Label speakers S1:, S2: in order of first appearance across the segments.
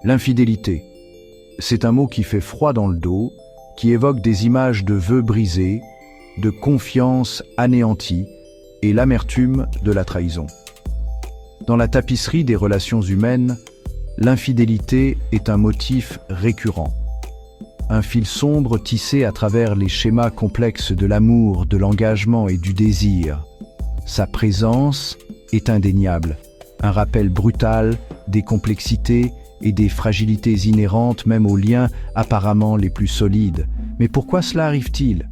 S1: L'infidélité. C'est un mot qui fait froid dans le dos, qui évoque des images de vœux brisés, de confiance anéantie et l'amertume de la trahison. Dans la tapisserie des relations humaines, l'infidélité est un motif récurrent. Un fil sombre tissé à travers les schémas complexes de l'amour, de l'engagement et du désir. Sa présence est indéniable, un rappel brutal des complexités et des fragilités inhérentes même aux liens apparemment les plus solides. Mais pourquoi cela arrive-t-il ?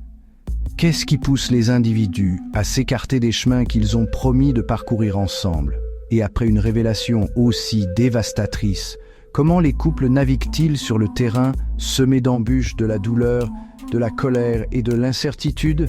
S1: Qu'est-ce qui pousse les individus à s'écarter des chemins qu'ils ont promis de parcourir ensemble ? Et après une révélation aussi dévastatrice, comment les couples naviguent-ils sur le terrain semé d'embûches, de la douleur, de la colère et de l'incertitude ?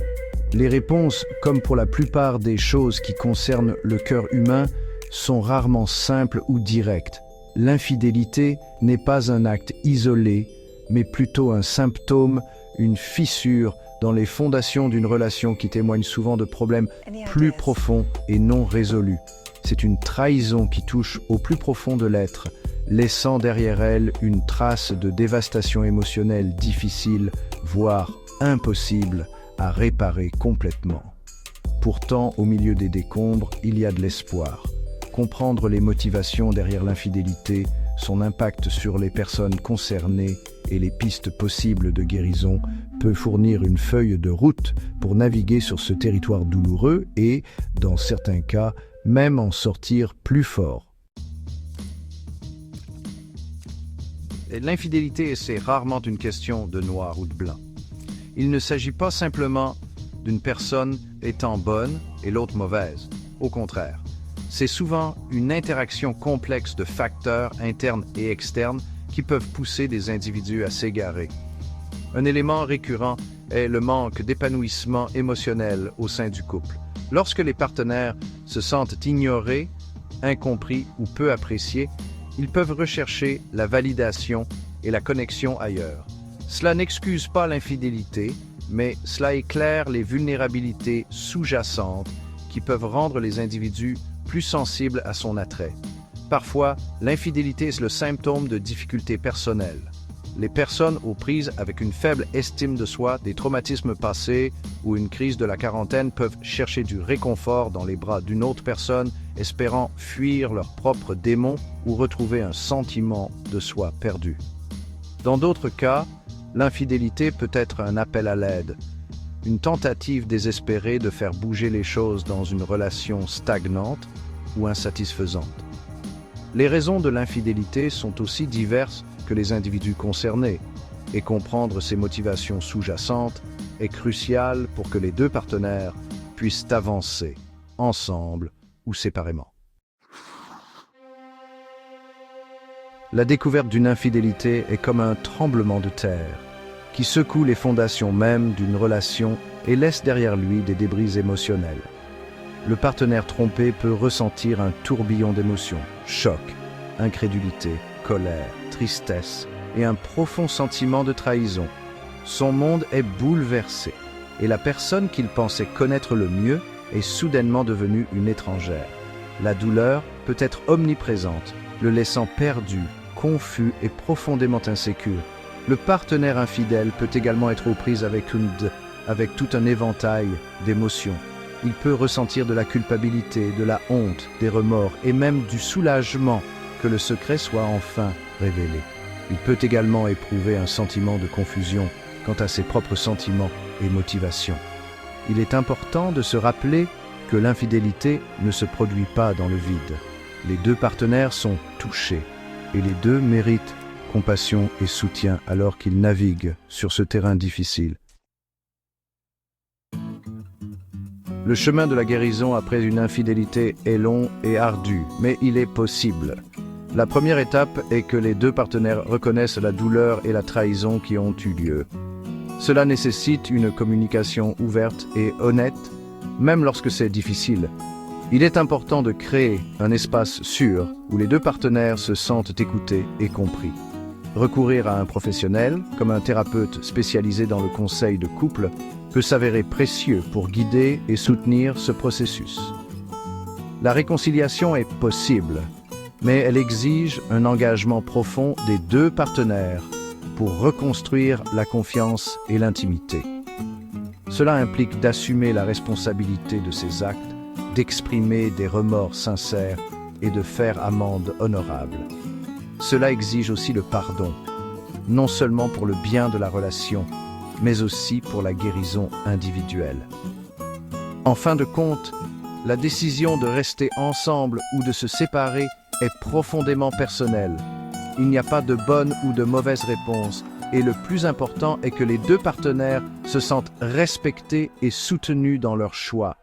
S1: Les réponses, comme pour la plupart des choses qui concernent le cœur humain, sont rarement simples ou directes. L'infidélité n'est pas un acte isolé, mais plutôt un symptôme, une fissure dans les fondations d'une relation qui témoigne souvent de problèmes plus profonds et non résolus. C'est une trahison qui touche au plus profond de l'être, laissant derrière elle une trace de dévastation émotionnelle difficile, voire impossible à réparer complètement. Pourtant, au milieu des décombres, il y a de l'espoir. Comprendre les motivations derrière l'infidélité, son impact sur les personnes concernées et les pistes possibles de guérison peut fournir une feuille de route pour naviguer sur ce territoire douloureux et, dans certains cas, même en sortir plus fort. L'infidélité, c'est rarement une question de noir ou de blanc. Il ne s'agit pas simplement d'une personne étant bonne et l'autre mauvaise. Au contraire, c'est souvent une interaction complexe de facteurs internes et externes qui peuvent pousser des individus à s'égarer. Un élément récurrent est le manque d'épanouissement émotionnel au sein du couple. Lorsque les partenaires se sentent ignorés, incompris ou peu appréciés, ils peuvent rechercher la validation et la connexion ailleurs. Cela n'excuse pas l'infidélité, mais cela éclaire les vulnérabilités sous-jacentes qui peuvent rendre les individus plus sensibles à son attrait. Parfois, l'infidélité est le symptôme de difficultés personnelles. Les personnes aux prises avec une faible estime de soi, des traumatismes passés ou une crise de la quarantaine peuvent chercher du réconfort dans les bras d'une autre personne, espérant fuir leurs propres démons ou retrouver un sentiment de soi perdu. Dans d'autres cas, l'infidélité peut être un appel à l'aide, une tentative désespérée de faire bouger les choses dans une relation stagnante ou insatisfaisante. Les raisons de l'infidélité sont aussi diverses que les individus concernés, et comprendre ces motivations sous-jacentes est crucial pour que les deux partenaires puissent avancer, ensemble ou séparément. La découverte d'une infidélité est comme un tremblement de terre qui secoue les fondations mêmes d'une relation et laisse derrière lui des débris émotionnels. Le partenaire trompé peut ressentir un tourbillon d'émotions, choc, incrédulité, colère, tristesse et un profond sentiment de trahison. Son monde est bouleversé et la personne qu'il pensait connaître le mieux est soudainement devenue une étrangère. La douleur peut être omniprésente, le laissant perdu, confus et profondément insécure. Le partenaire infidèle peut également être aux prises avec tout un éventail d'émotions. Il peut ressentir de la culpabilité, de la honte, des remords et même du soulagement que le secret soit enfin révélé. Il peut également éprouver un sentiment de confusion quant à ses propres sentiments et motivations. Il est important de se rappeler que l'infidélité ne se produit pas dans le vide. Les deux partenaires sont touchés et les deux méritent compassion et soutien alors qu'ils naviguent sur ce terrain difficile. Le chemin de la guérison après une infidélité est long et ardu, mais il est possible. La première étape est que les deux partenaires reconnaissent la douleur et la trahison qui ont eu lieu. Cela nécessite une communication ouverte et honnête, même lorsque c'est difficile. Il est important de créer un espace sûr où les deux partenaires se sentent écoutés et compris. Recourir à un professionnel, comme un thérapeute spécialisé dans le conseil de couple, peut s'avérer précieux pour guider et soutenir ce processus. La réconciliation est possible, mais elle exige un engagement profond des deux partenaires pour reconstruire la confiance et l'intimité. Cela implique d'assumer la responsabilité de ses actes, d'exprimer des remords sincères et de faire amende honorable. Cela exige aussi le pardon, non seulement pour le bien de la relation, mais aussi pour la guérison individuelle. En fin de compte, la décision de rester ensemble ou de se séparer est profondément personnelle. Il n'y a pas de bonne ou de mauvaise réponse, et le plus important est que les deux partenaires se sentent respectés et soutenus dans leur choix.